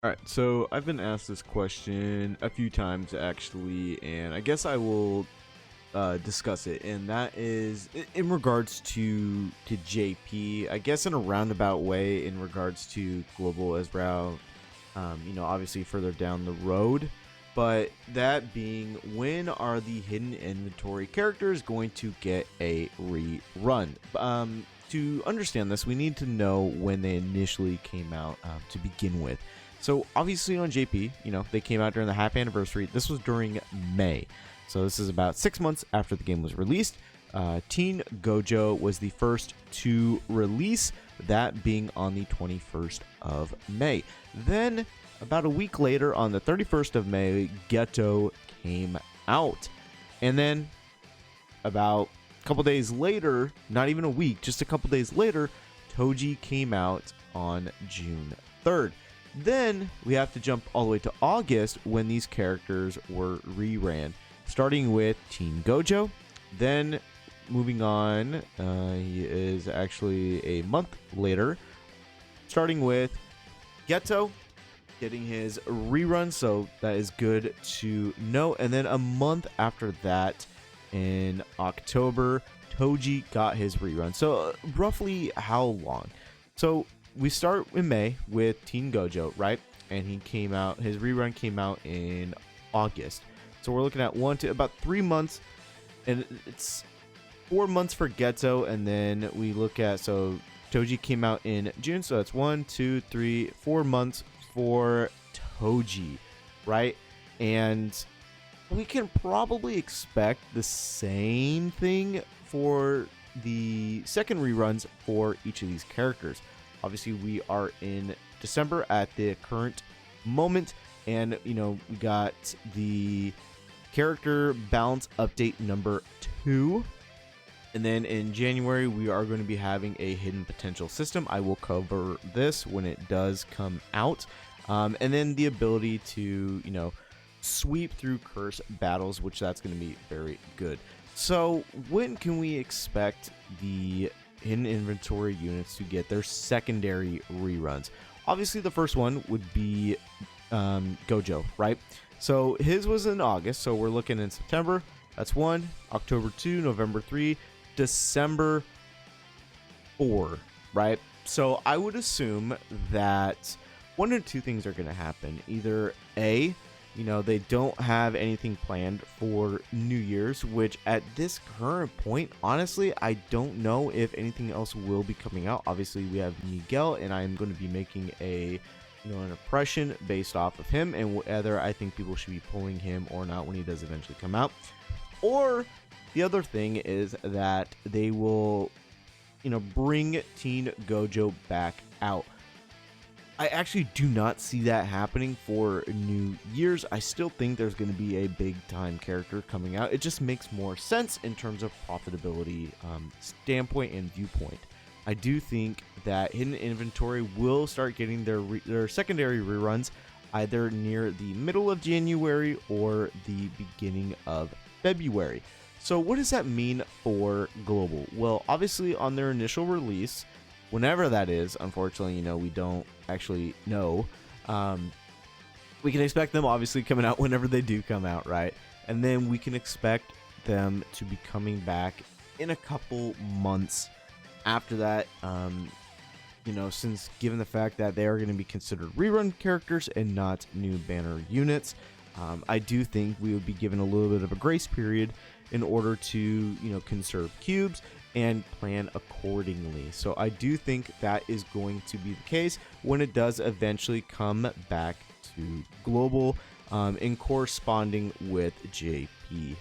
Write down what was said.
All right, so I've been asked this question a few times actually, and I guess I will discuss it. And that is in regards to JP. I guess in a roundabout way, in regards to global as well. Obviously further down the road. But that being, when are the hidden inventory characters going to get a rerun? To understand this, we need to know when they initially came out to begin with. So obviously on JP, they came out during the happy anniversary. This was during May. So this is about 6 months after the game was released. Teen Gojo was the first to release, that being on the 21st of May. Then about a week later, on the 31st of May, Geto came out. And then about a couple days later, not even a week, just a couple days later, Toji came out on June 3rd. Then we have to jump all the way to August when these characters were reran, starting with Teen Gojo. Then moving on, he is actually a month later, starting with Geto getting his rerun, so that is good to know. And then a month after that, in October, Toji got his rerun. So roughly how long? So we start in May with Teen Gojo, right? And his rerun came out in August. So we're looking at about 3 months, and it's 4 months for Geto. And then we look at, so Toji came out in June, so that's 4 months for Toji, right? And we can probably expect the same thing for the second reruns for each of these characters. Obviously, we are in December at the current moment, and we got the character balance update number 2. And then in January, we are going to be having a hidden potential system. I will cover this when it does come out. And then the ability to, sweep through curse battles, which that's going to be very good. So when can we expect the hidden inventory units to get their secondary reruns? Obviously, the first one would be Gojo, right? So his was in August, so we're looking in September. That's 1, October 2, November 3, December 4, right? So I would assume that one or two things are going to happen. Either A, they don't have anything planned for New Year's, which at this current point, honestly, I don't know if anything else will be coming out. Obviously, we have Miguel, and I am going to be making an impression based off of him and whether I think people should be pulling him or not when he does eventually come out. Or the other thing is that they will, bring Teen Gojo back out. I actually do not see that happening for New Year's. I still think there's going to be a big time character coming out. It just makes more sense in terms of profitability standpoint and viewpoint. I do think that hidden inventory will start getting their secondary reruns either near the middle of January or the beginning of February. So what does that mean for global? Well, obviously on their initial release, whenever that is, unfortunately, we don't actually know. We can expect them obviously coming out whenever they do come out, right? And then we can expect them to be coming back in a couple months after that. Since given the fact that they are going to be considered rerun characters and not new banner units, I do think we would be given a little bit of a grace period in order to, conserve cubes and plan accordingly. So I do think that is going to be the case when it does eventually come back to global, in corresponding with JP.